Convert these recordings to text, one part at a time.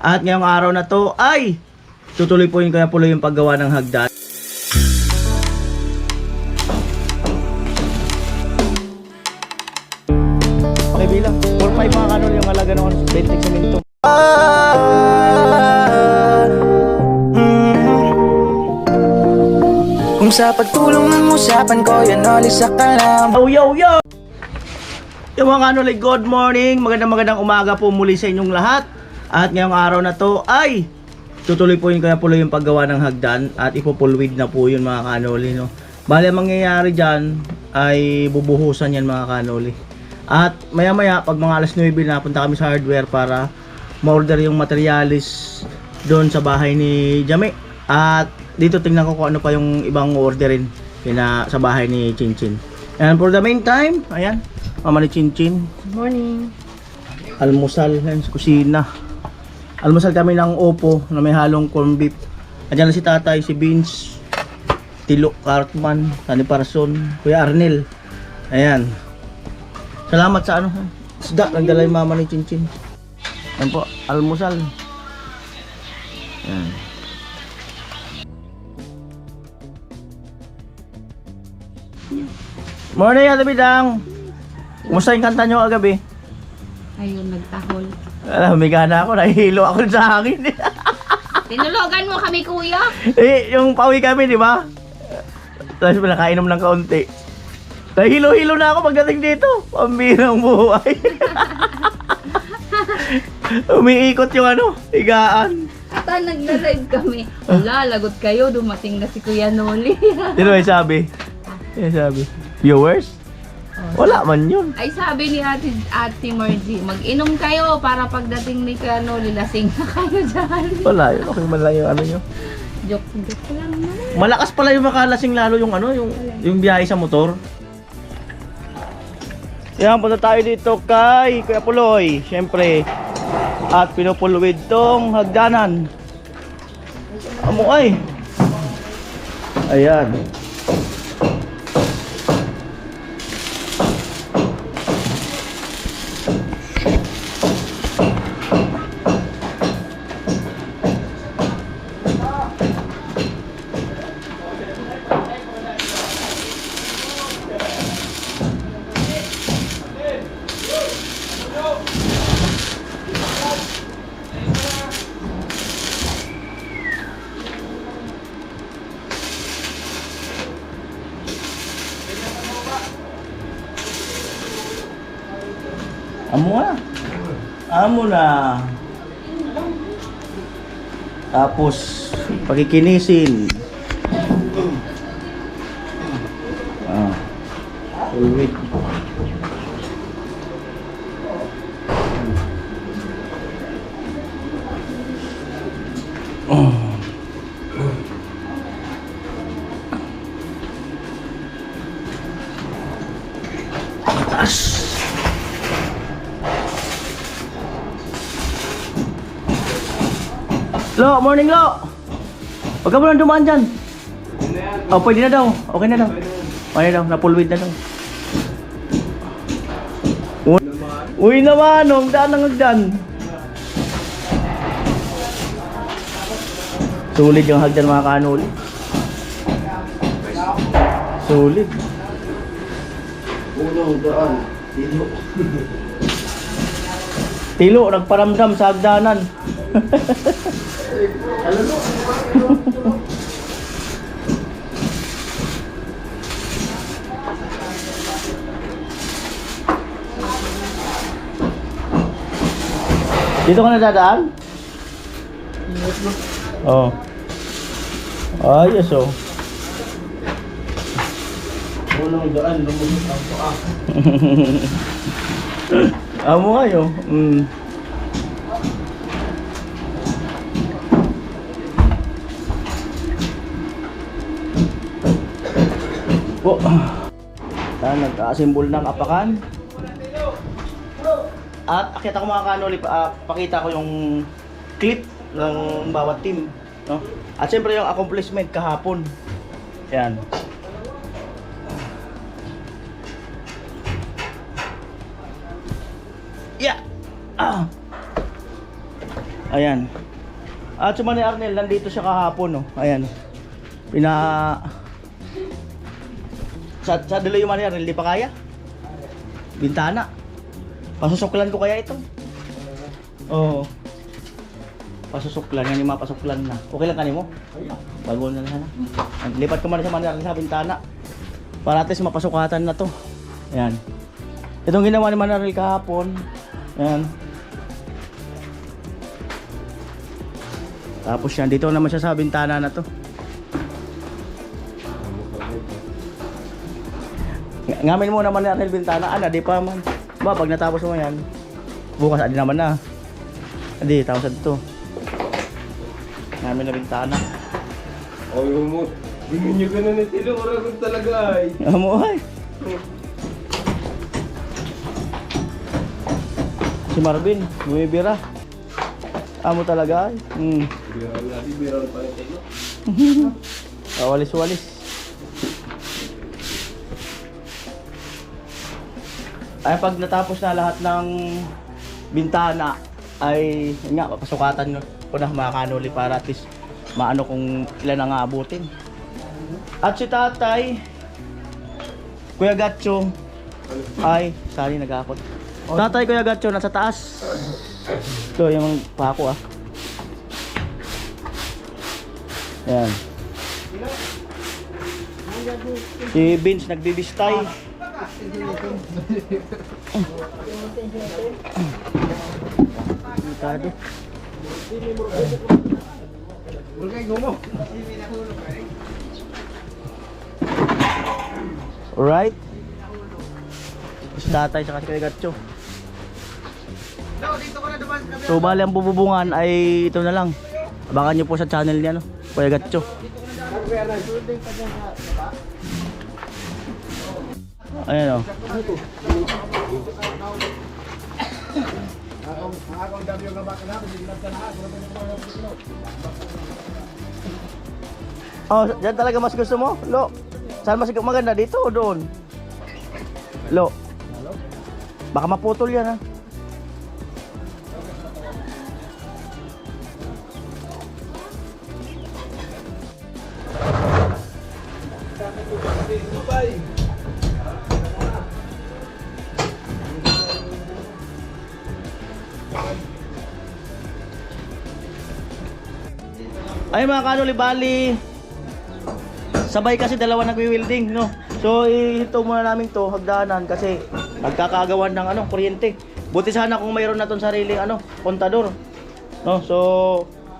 At ngayong araw na to ay tutuloy po yung kaya pulo yung paggawa ng hagdan. Pakibilang 4-5 mga kanol yung halaga ng benteng semento. Kung sa pagtulong ng usapan ko, yan alis sa kalam. Yo! Yung mga kanol, good morning. Magandang umaga po muli sa inyong lahat. At ngayong araw na to ay tutuloy po yung kaya pulo yung paggawa ng hagdan. At ipupulwid na po yun mga kanoli, no? Bale, ang mangyayari dyan ay bubuhusan yan mga kanoli. At maya pag mga alas 9 napunta kami sa hardware para ma-order yung materialis doon sa bahay ni Jame. At dito tingnan ko kung ano pa yung ibang orderin sa bahay ni Chinchin. And for the meantime, ayan, mama ni Chinchin. Good morning. Almusal yan sa kusina. Almusal kami ng opo na may halong corned beef. Andiyan na si tatay, si Vince, Tilo Cartman, Tani Parson, Kuya Arnel. Ayan. Salamat sa ano, isda nagdala yung mama ni Chinchin. Ayan po, almusal. Ayan. Morning, Ate Bidang. Kumusta yung kanta nyo kagabi? Ayun, nagtahol. May gana ako, nahihilo ako sa hangin. Tinulogan mo kami, kuya. Yung pauwi kami, di ba? Tapos nakainom ng kaunti. Nahilo-hilo na ako pagdating dito. Pambirang buhay. Umiikot yung higaan. Ata, nagla-live kami. Wala, lagot kayo. Dumating na si Kuya Noli. Sino may sabi? Viewers? Wala man yun. Ay, sabi ni Ate Margie, mag-inom kayo para pagdating ni Kuya Noli, lasing na kayo dyan. Wala yun. Okay man lang yung nyo. Joke lang naman. Malakas pala yung makalasing lalo yung biyahe sa motor. Yan, punta tayo dito kay Kuya Puloy, syempre. At pinupulwid tong hagdanan. Amo ay. Ayan. Amo na. Tapos pagkikinisin. Ulwit. Lo, morning Lo. Huwag ka mo lang dumaan dyan. Oh, pwede na daw. Okay na daw. Okay na daw, napulwid na daw. Uy naman, hagdan ng hagdan. Sulit yung hagdan mga kanuli. Sulit. Unang daan, Tilo. Tilo, nagparamdam sa hagdanan. Dito ka na dadaan? Oo. Ayos oh. Unang daan, lumusot ang paa. Amo kayo. Oh. Nag-assemble ng apakan. At akita ko mga kanoli, pakita ko yung clip ng bawat team, no? At siyempre yung accomplishment kahapon. Yan. Yeah. Ayan. At si Manny Arnel, nandito siya kahapon, no? Ayan. Sa dilo yung Manny Arnel, di pa kaya? Bintana. Pasusuklan ko kaya ito? Oo. Pasusuklan, yan yung mga pasuklan na. Okay lang kanimo? Bago na sana. Lipat ko muna sa Manny Arnel sa bintana. Para at least mapasukatan na to. Ayan. Itong ginawa ni Manny Arnel kahapon. Ayan. Tapos yan, dito naman siya sa bintana na to. Ngamin mo naman na bintana, di pa man. Ba, pag natapos mo yan, bukas adi naman na. Adi, tapos ito. Ngamin na bintana. Oh, mo. Tingin nyo ka na ni Tilo, oragon talaga ay. Amo ay. Si Marvin, bumibira. Amo talaga ay. Biral na, biral pa rin Tilo. Walis-walis. Ay pag natapos na lahat ng bintana ay yun nga papasukatan ko na mga kanuli para at least maano kung ilan ang aabutin. At si tatay Kuya Gatcho ay sali nag-aakot. Tatay Kuya Gatcho nasa taas. Ito yung pako ah. Yan. Si Vince nagbibistay. Delikado. Alright. Si tatay sa kasi Gatcho. So bali ang bububungan ay ito na lang. Abangan nyo po sa channel niya, no? Kuya Gatcho. Ayan o. Oh, dyan talaga mas gusto mo? Lo, saan mas maganda? Dito o doon? Lo, baka maputol yan ha. Ay mga kanuli, bali sabay kasi dalawa nagwi-welding, no? So ihito muna namin to hagdanan kasi nagkakagawan ng kuryente. Buti sana kung mayroon na ton sariling kontador, no? So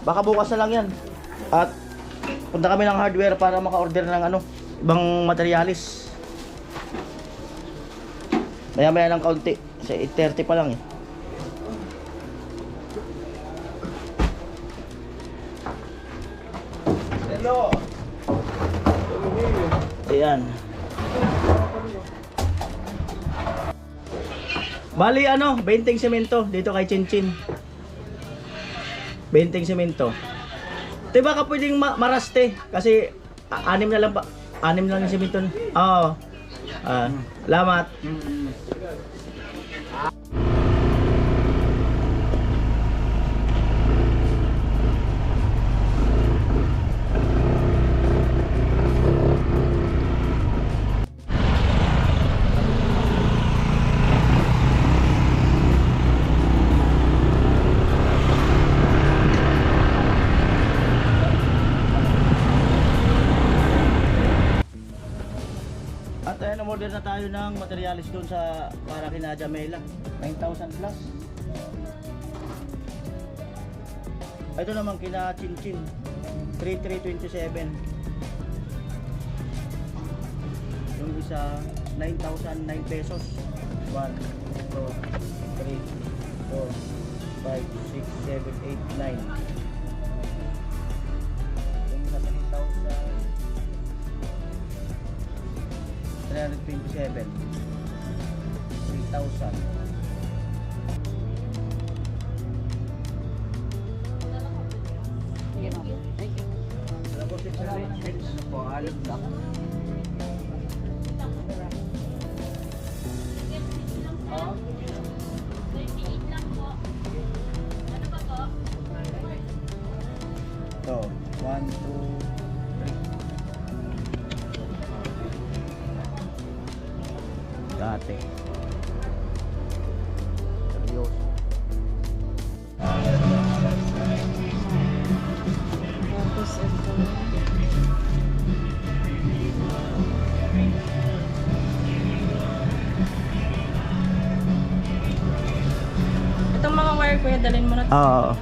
baka bukas na lang yan. At punta kami ng hardware para maka-order ng ibang materialis. Maya-maya ng kaunti kasi 8:30 pa lang eh. Hello. Ayan. Bali 20 semento dito kay Chinchin. 20 semento. Di ba ka pwedeng maraste kasi 6 na lang pa. 6 na lang yung semento. Oo. Salamat. At ayan, umorder na tayo ng materialis doon sa para kina Jamela. 9,000 plus. Ito naman kina Chinchin. 3,327. Yung isa 9,009 pesos. 1, 2, 3, 4, 5, 6, 7, 8, 9. Yung isa 10,000 327 3,000. Ito, 1, 2, 3. Dati. Seryoso. Tapos ito. Itong mga wire kuya, dalhin mo na. Oo.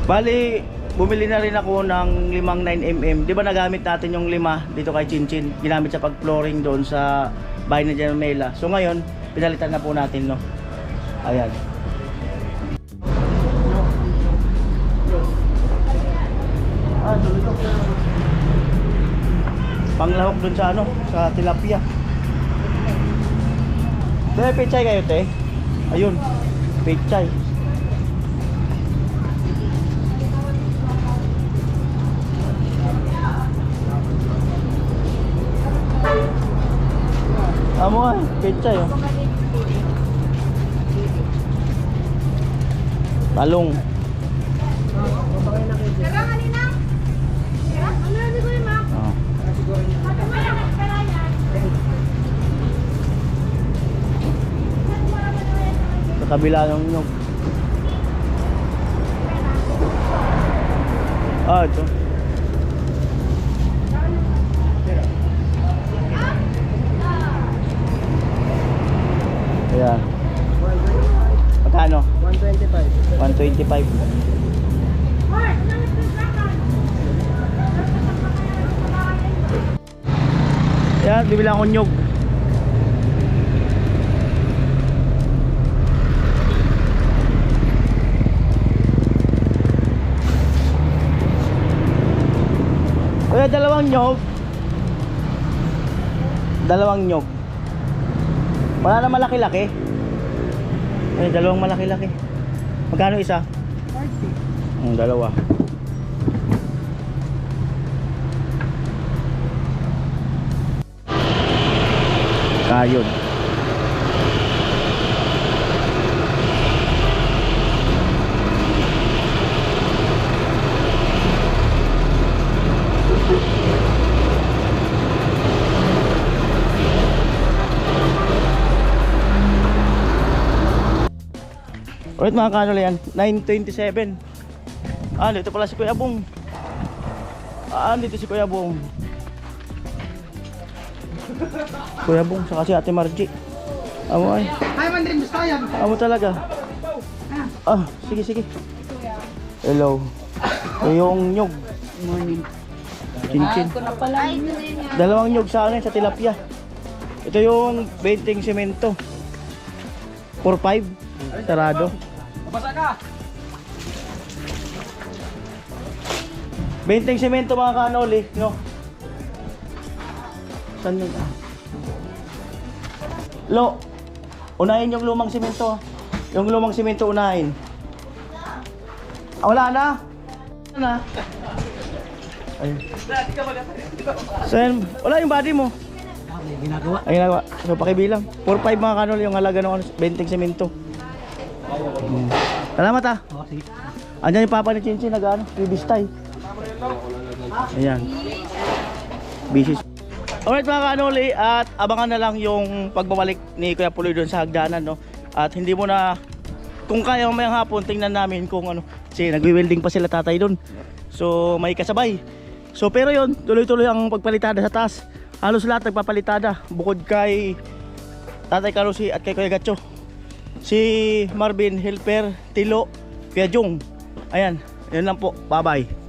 Bali, bumili na rin ako ng 5 9mm. Di ba nagamit natin yung 5 dito kay Chinchin? Ginamit sa pag-flooring doon sa bahay ni General Mela. So ngayon, pinalitan na po natin, no? Ayan. Ah, dulito. Panglahok doon sa ano, sa tilapia. May pechay kayo, te? Ayun, pechay. Amo ay, pechay oh. Talong. Oh. Sa kabila ng nyog. Ah, ito. Ayan. Magkano? 125. 125. Ayan, bibili akong nyog. Kuya, dalawang nyog. Dalawang nyog. Wala na malaki-laki. Ay, dalawang malaki-laki. Magkano isa? 40. Dalawa. Kayod. Alright mga kanol yan, 927. Ah, dito pala si Kuya Bong. Ah, dito si Kuya Bong. Kuya Bong, saka si Ate Margie. Amo ay. Amo talaga. Ah, sige sige. Hello. Yung nyog. Morning. Chinchin. Dalawang nyog sa akin sa tilapia. Ito yung 20 semento. 4-5. Sarado. Basa ka. 20 semento mga kanoli, no? Saan yun? Lo, unahin yung lumang semento. Yung lumang semento unahin. Ah, wala na? Wala na? Ayun. Saan? Wala yung body mo. Ginagawa. Ay, ginagawa. So, pakibilang. 4-5 mga kanoli yung halaga ng 20 semento. Salamat ah. Andyan yung papa ni Chinchin nag-ano, bibistay. Ayan. Busy. Alright mga kanoli, at abangan na lang yung pagbabalik ni Kuya Puloy doon sa hagdanan, no? At hindi mo na, kung kaya mamayang hapon, tingnan namin kung ano. Kasi nagwi-welding pa sila tatay doon. So may kasabay. So pero yon, tuloy-tuloy ang pagpalitada sa taas. Halos lahat nagpapalitada, bukod kay Tatay Karusi at kay Kuya Gatcho. Si Marvin, Helper, Tilo, Kuya Jong. Ayan, yun lang po. Bye bye.